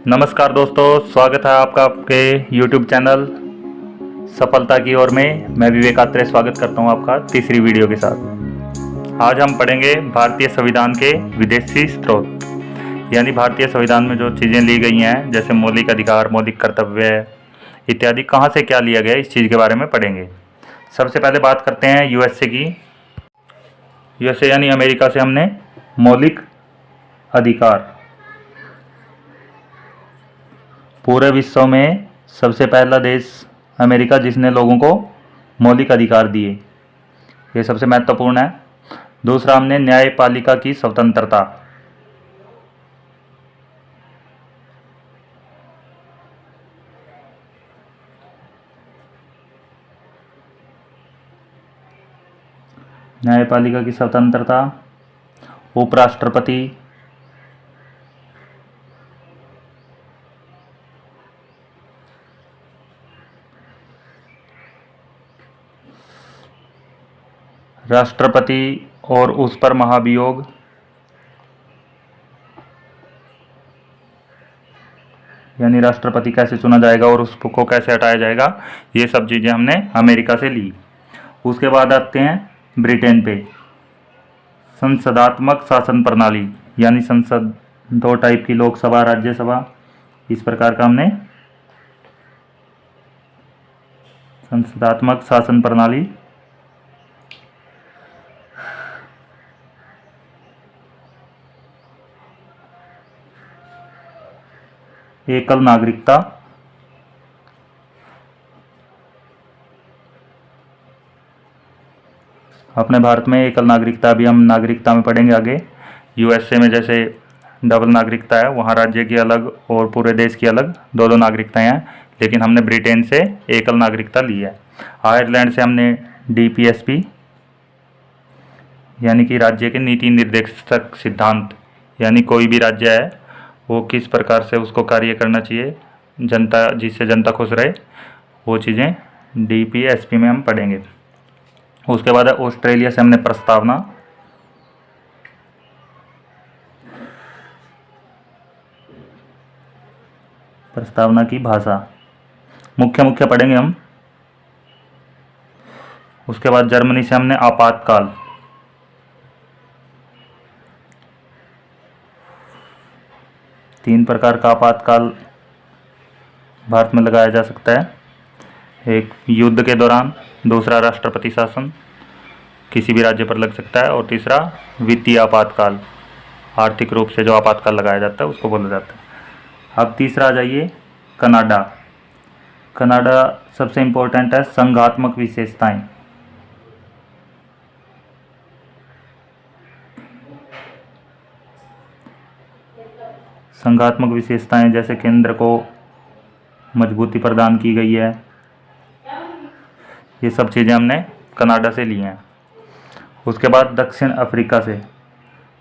नमस्कार दोस्तों, स्वागत है आपका आपके YouTube चैनल सफलता की ओर में। मैं विवेक आत्रे स्वागत करता हूं आपका तीसरी वीडियो के साथ। आज हम पढ़ेंगे भारतीय संविधान के विदेशी स्रोत, यानी भारतीय संविधान में जो चीज़ें ली गई हैं जैसे मौलिक अधिकार, मौलिक कर्तव्य इत्यादि, कहाँ से क्या लिया गया इस चीज़ के बारे में पढ़ेंगे। सबसे पहले बात करते हैं यूएसए की। यूएसए यानी अमेरिका से हमने मौलिक अधिकार। पूरे विश्व में सबसे पहला देश अमेरिका जिसने लोगों को मौलिक अधिकार दिए, ये सबसे महत्वपूर्ण है। दूसरा, हमने न्यायपालिका की स्वतंत्रता। न्यायपालिका की स्वतंत्रता। उपराष्ट्रपति, राष्ट्रपति और उस पर महाभियोग, यानी राष्ट्रपति कैसे चुना जाएगा और उसको कैसे हटाया जाएगा, ये सब चीज़ें हमने अमेरिका से ली। उसके बाद आते हैं ब्रिटेन पे। संसदात्मक शासन प्रणाली, यानी संसद दो टाइप की, लोकसभा, राज्यसभा, इस प्रकार का हमने संसदात्मक शासन प्रणाली। एकल नागरिकता। अपने भारत में एकल नागरिकता, अभी हम नागरिकता में पढ़ेंगे आगे। यूएसए में जैसे डबल नागरिकता है, वहाँ राज्य की अलग और पूरे देश की अलग दो दो नागरिकताएं हैं, लेकिन हमने ब्रिटेन से एकल नागरिकता ली है। आयरलैंड से हमने डीपीएसपी, यानी कि राज्य के नीति निर्देशक सिद्धांत, यानी कोई भी राज्य है वो किस प्रकार से उसको कार्य करना चाहिए, जनता, जिससे जनता खुश रहे, वो चीज़ें डीपीएसपी में हम पढ़ेंगे। उसके बाद ऑस्ट्रेलिया से हमने प्रस्तावना। प्रस्तावना की भाषा मुख्य मुख्य पढ़ेंगे हम। उसके बाद जर्मनी से हमने आपातकाल। तीन प्रकार का आपातकाल भारत में लगाया जा सकता है। एक युद्ध के दौरान, दूसरा राष्ट्रपति शासन, किसी भी राज्य पर लग सकता है, और तीसरा वित्तीय आपातकाल, आर्थिक रूप से जो आपातकाल लगाया जाता है उसको बोला जाता है। अब तीसरा आ जाइए कनाडा। कनाडा सबसे इम्पोर्टेंट है, संघात्मक विशेषताएं। संघात्मक विशेषताएं जैसे केंद्र को मजबूती प्रदान की गई है, ये सब चीज़ें हमने कनाडा से ली हैं। उसके बाद दक्षिण अफ्रीका से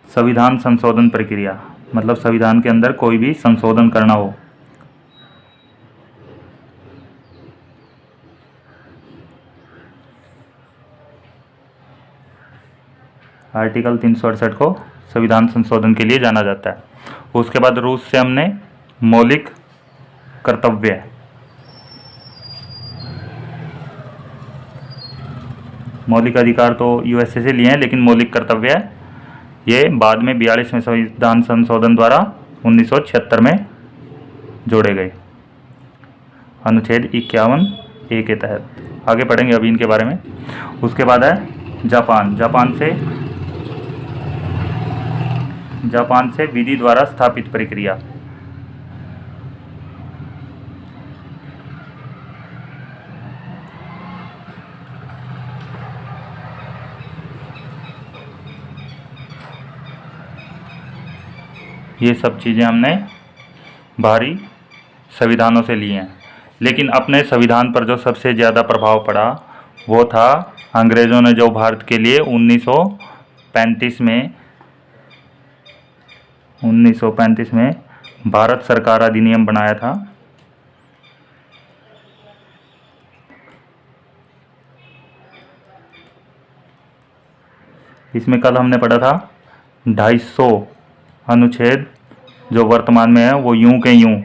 संविधान संशोधन प्रक्रिया, मतलब संविधान के अंदर कोई भी संशोधन करना हो। आर्टिकल 368 को संविधान संशोधन के लिए जाना जाता है। उसके बाद रूस से हमने मौलिक कर्तव्य। मौलिक अधिकार तो यूएसए से लिए हैं, लेकिन मौलिक कर्तव्य ये बाद में 42वें संविधान संशोधन द्वारा 1976 में जोड़े गए, अनुच्छेद 51A के तहत। आगे पढ़ेंगे अभी इनके बारे में। उसके बाद है जापान। जापान से विधि द्वारा स्थापित प्रक्रिया। ये सब चीज़ें हमने बाहरी संविधानों से ली हैं, लेकिन अपने संविधान पर जो सबसे ज़्यादा प्रभाव पड़ा वो था अंग्रेज़ों ने जो भारत के लिए 1935 में भारत सरकार अधिनियम बनाया था। इसमें कल हमने पढ़ा था 250 अनुच्छेद जो वर्तमान में है वो यूं के यूं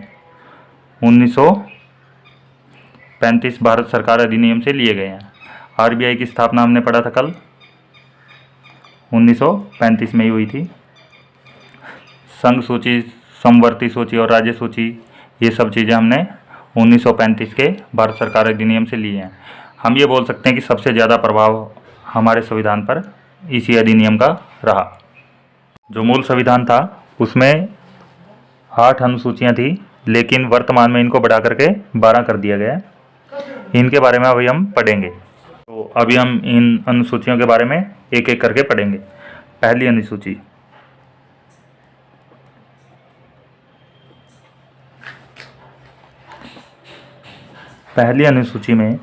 1935 भारत सरकार अधिनियम से लिए गए हैं। आरबीआई की स्थापना हमने पढ़ा था कल, 1935 में ही हुई थी। संघ सूची, समवर्ती सूची और राज्य सूची, ये सब चीज़ें हमने 1935 के भारत सरकार अधिनियम से लिए हैं। हम ये बोल सकते हैं कि सबसे ज़्यादा प्रभाव हमारे संविधान पर इसी अधिनियम का रहा। जो मूल संविधान था उसमें 8 अनुसूचियाँ थी, लेकिन वर्तमान में इनको बढ़ा करके 12 कर दिया गया है। इनके बारे में अभी हम पढ़ेंगे। तो अभी हम इन अनुसूचियों के बारे में एक एक करके पढ़ेंगे। पहली अनुसूची, पहली अनुसूची में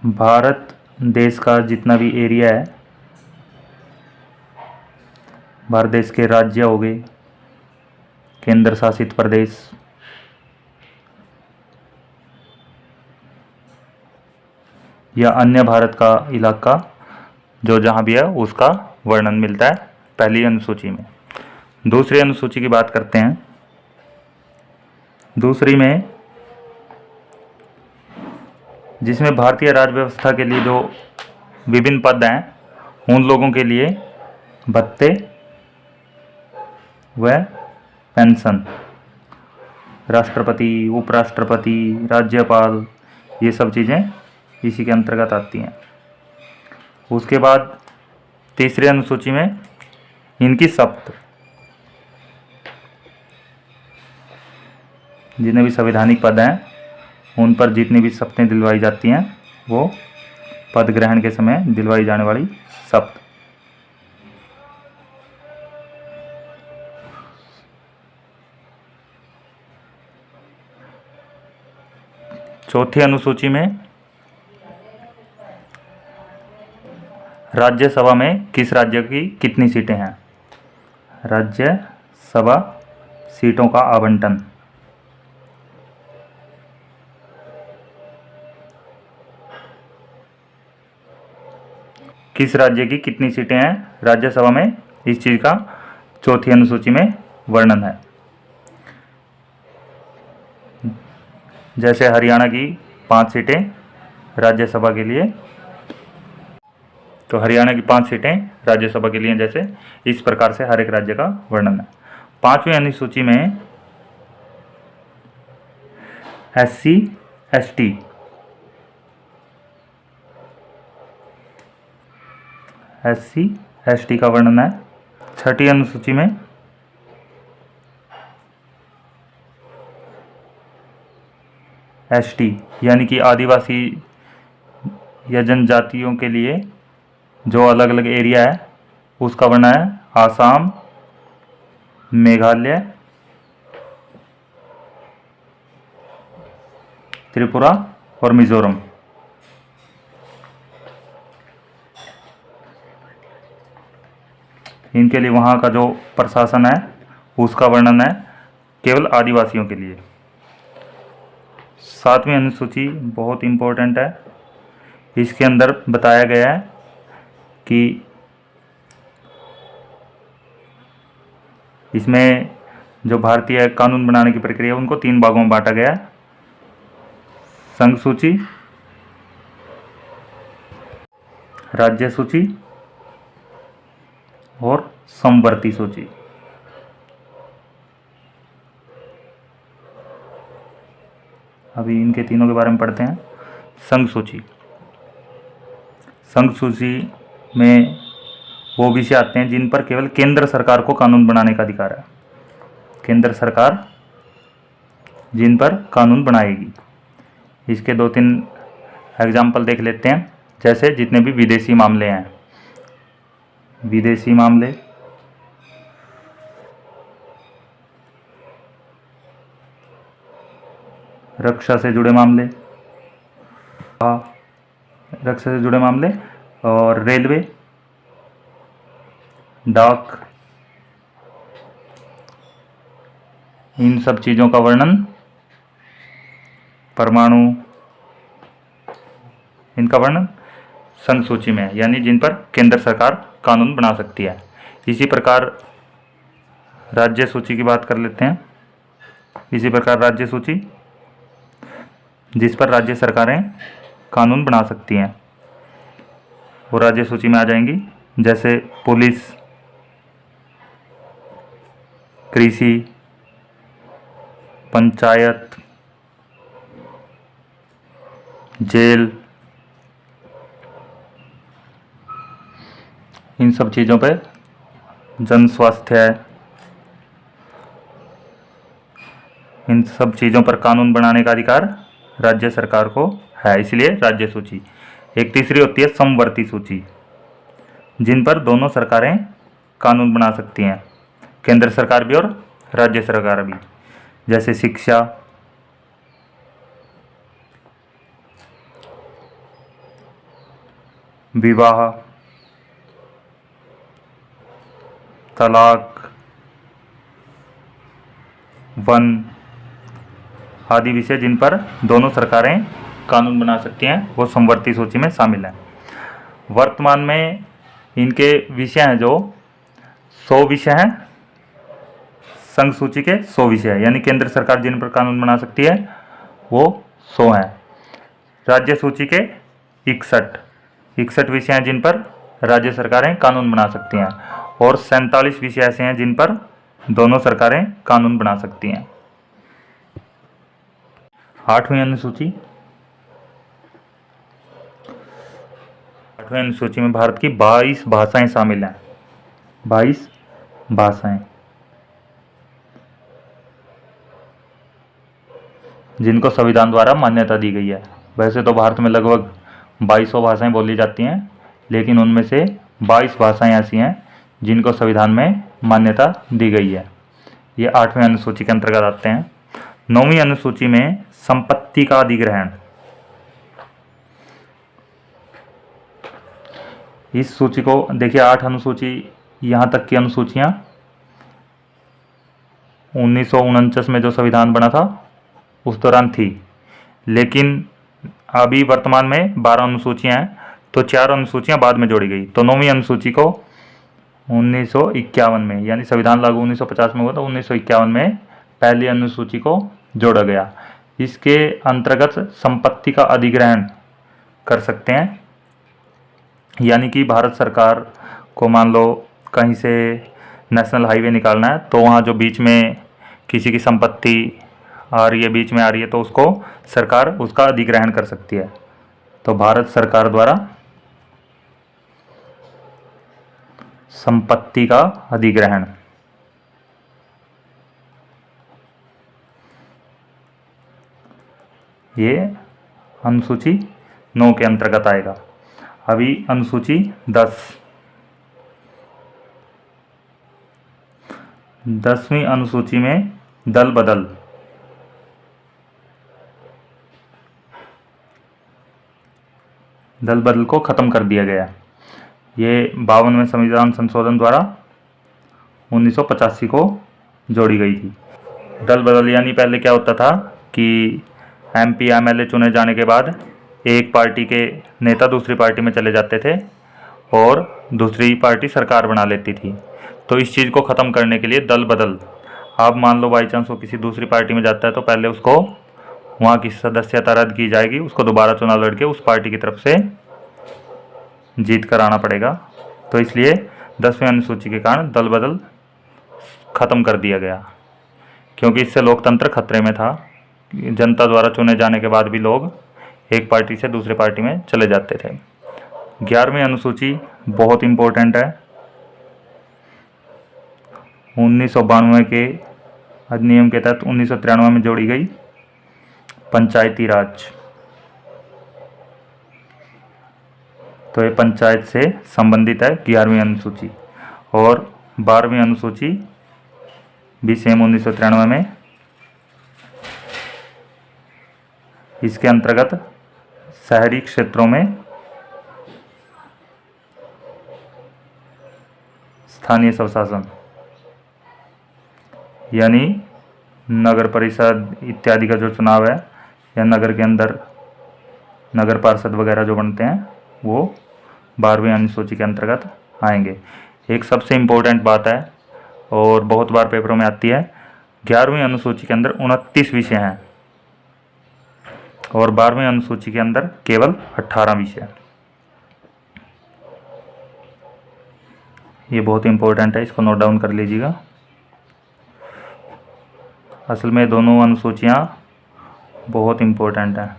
भारत देश का जितना भी एरिया है, भारत देश के राज्य हो गए, केंद्र शासित प्रदेश, या अन्य भारत का इलाका जो जहाँ भी है उसका वर्णन मिलता है पहली अनुसूची में। दूसरी अनुसूची की बात करते हैं। दूसरी में जिसमें भारतीय राज्य व्यवस्था के लिए जो विभिन्न पद हैं उन लोगों के लिए भत्ते व पेंशन, राष्ट्रपति, उपराष्ट्रपति, राज्यपाल, ये सब चीज़ें इसी के अंतर्गत आती हैं। उसके बाद तीसरी अनुसूची में इनकी शपथ, जितने भी संवैधानिक पद हैं उन पर जितनी भी शपथें दिलवाई जाती हैं वो पद ग्रहण के समय दिलवाई जाने वाली शपथ। चौथी अनुसूची में राज्यसभा में किस राज्य की कितनी सीटें हैं, राज्यसभा सीटों का आवंटन। किस राज्य की कितनी सीटें हैं राज्यसभा में, इस चीज़ का चौथी अनुसूची में वर्णन है। जैसे हरियाणा की 5 सीटें राज्यसभा के लिए, तो हरियाणा की 5 सीटें राज्यसभा के लिए, जैसे इस प्रकार से हर एक राज्य का वर्णन है। पांचवी अनुसूची में SC ST, SC ST का वर्णन है। छठी अनुसूची में ST यानी कि आदिवासी या जनजातियों के लिए जो अलग अलग एरिया है उसका वर्णन है। आसाम, मेघालय, त्रिपुरा और मिजोरम। इनके लिए वहाँ का जो प्रशासन है उसका वर्णन है केवल आदिवासियों के लिए। सातवीं अनुसूची बहुत इम्पोर्टेंट है। इसके अंदर बताया गया है कि इसमें जो भारतीय कानून बनाने की प्रक्रिया उनको 3 भागों में बांटा गया है। संघ सूची, राज्य सूची और समवर्ती सूची। अभी इनके तीनों के बारे में पढ़ते हैं। संघ सूची, संघ सूची में वो विषय आते हैं जिन पर केवल केंद्र सरकार को कानून बनाने का अधिकार है। केंद्र सरकार जिन पर कानून बनाएगी। इसके 2-3 एग्जाम्पल देख लेते हैं। जैसे जितने भी विदेशी मामले हैं, विदेशी मामले, रक्षा से जुड़े मामले, रक्षा से जुड़े मामले, और रेलवे, डाक, इन सब चीज़ों का वर्णन, परमाणु, इनका वर्णन संघ सूची में है, यानी जिन पर केंद्र सरकार कानून बना सकती है। इसी प्रकार राज्य सूची की बात कर लेते हैं। इसी प्रकार राज्य सूची जिस पर राज्य सरकारें कानून बना सकती हैं वो राज्य सूची में आ जाएंगी, जैसे पुलिस, कृषि, पंचायत, जेल, इन सब चीज़ों पे, जन स्वास्थ्य, इन सब चीज़ों पर कानून बनाने का अधिकार राज्य सरकार को है, इसलिए राज्य सूची। एक तीसरी होती है समवर्ती सूची, जिन पर दोनों सरकारें कानून बना सकती हैं, केंद्र सरकार भी और राज्य सरकार भी, जैसे शिक्षा, विवाह, तलाक, वन आदि विषय जिन पर दोनों सरकारें कानून बना सकती हैं वो समवर्ती सूची में शामिल हैं। वर्तमान में इनके विषय हैं जो 100 विषय हैं, संघ सूची के 100 विषय हैं, यानी केंद्र सरकार जिन पर कानून बना सकती है वो 100 हैं। राज्य सूची के 61 विषय हैं जिन पर राज्य सरकारें कानून बना सकती हैं, और 47 विषय ऐसे हैं जिन पर दोनों सरकारें कानून बना सकती हैं। 8वीं अनुसूची। 8वीं अनुसूची में भारत की 22 भाषाएं शामिल हैं। 22 भाषाएं जिनको संविधान द्वारा मान्यता दी गई है। वैसे तो भारत में लगभग 2200 भाषाएं बोली जाती हैं, लेकिन उनमें से 22 भाषाएं ऐसी हैं जिनको संविधान में मान्यता दी गई है। ये 8वीं अनुसूची के अंतर्गत आते हैं। 9वीं अनुसूची में संपत्ति का अधिग्रहण। इस सूची को देखिए, 8 अनुसूची, यहाँ तक की अनुसूचियाँ 1949 में जो संविधान बना था उस दौरान थी, लेकिन अभी वर्तमान में 12 अनुसूचियाँ हैं, तो 4 अनुसूचियाँ बाद में जोड़ी गई। तो 9वीं अनुसूची को 1951 में, यानी संविधान लागू 1950 में हुआ, तो 1951 में पहली अनुसूची को जोड़ा गया। इसके अंतर्गत संपत्ति का अधिग्रहण कर सकते हैं, यानी कि भारत सरकार को मान लो कहीं से नेशनल हाईवे निकालना है, तो वहाँ जो बीच में किसी की संपत्ति आ रही है, बीच में आ रही है, तो उसको सरकार उसका अधिग्रहण कर सकती है। तो भारत सरकार द्वारा संपत्ति का अधिग्रहण, ये अनुसूची 9 के अंतर्गत आएगा। अभी अनुसूची 10वीं अनुसूची में दल बदल को खत्म कर दिया गया। ये 52वें संविधान संशोधन द्वारा 1985 को जोड़ी गई थी। दल बदल यानी पहले क्या होता था कि MP MLA चुने जाने के बाद एक पार्टी के नेता दूसरी पार्टी में चले जाते थे और दूसरी पार्टी सरकार बना लेती थी। तो इस चीज़ को ख़त्म करने के लिए दल बदल, आप मान लो बाई चांस वो किसी दूसरी पार्टी में जाता है तो पहले उसको वहाँ की सदस्यता रद्द की जाएगी, उसको दोबारा चुनाव लड़के उस पार्टी की तरफ से जीत कर आना पड़ेगा। तो इसलिए 10वीं अनुसूची के कारण दल बदल ख़त्म कर दिया गया, क्योंकि इससे लोकतंत्र खतरे में था। जनता द्वारा चुने जाने के बाद भी लोग एक पार्टी से दूसरी पार्टी में चले जाते थे। 11वीं अनुसूची बहुत इम्पोर्टेंट है। 1992 के अधिनियम के तहत 1993 में जोड़ी गई पंचायती राज। तो ये पंचायत से संबंधित है 11वीं अनुसूची। और 12वीं अनुसूची भी सेम 1993 में, इसके अंतर्गत शहरी क्षेत्रों में स्थानीय स्वशासन यानी नगर परिषद इत्यादि का जो चुनाव है, या नगर के अंदर नगर पार्षद वगैरह जो बनते हैं, वो 12वीं अनुसूची के अंतर्गत आएंगे। एक सबसे इम्पोर्टेंट बात है, और बहुत बार पेपरों में आती है। 11वीं अनुसूची के अंदर 29 विषय हैं और 12वीं अनुसूची के अंदर केवल 18 विषय। ये बहुत इंपॉर्टेंट है, इसको नोट डाउन कर लीजिएगा। असल में दोनों अनुसूचियाँ बहुत इंपॉर्टेंट हैं।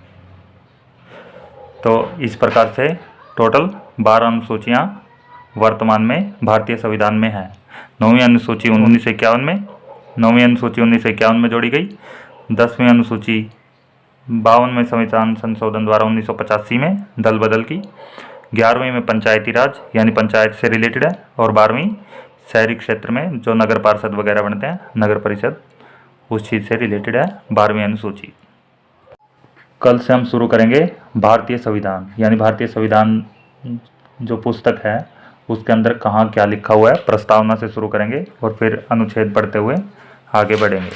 तो इस प्रकार से टोटल 12 अनुसूचियाँ वर्तमान में भारतीय संविधान में हैं। 9वीं अनुसूची 1951 में 9वीं अनुसूची 1951 में जोड़ी गई। 10वीं अनुसूची 52वें संविधान संशोधन द्वारा 1985 में दल बदल की। 11वीं में पंचायती राज यानी पंचायत से रिलेटेड है और 12वीं शहरी क्षेत्र में जो नगर पार्षद वगैरह बनते हैं, नगर परिषद, उस चीज़ से रिलेटेड है 12वीं अनुसूची। कल से हम शुरू करेंगे भारतीय संविधान, यानी भारतीय संविधान जो पुस्तक है उसके अंदर कहाँ क्या लिखा हुआ है, प्रस्तावना से शुरू करेंगे और फिर अनुच्छेद पढ़ते हुए आगे बढ़ेंगे।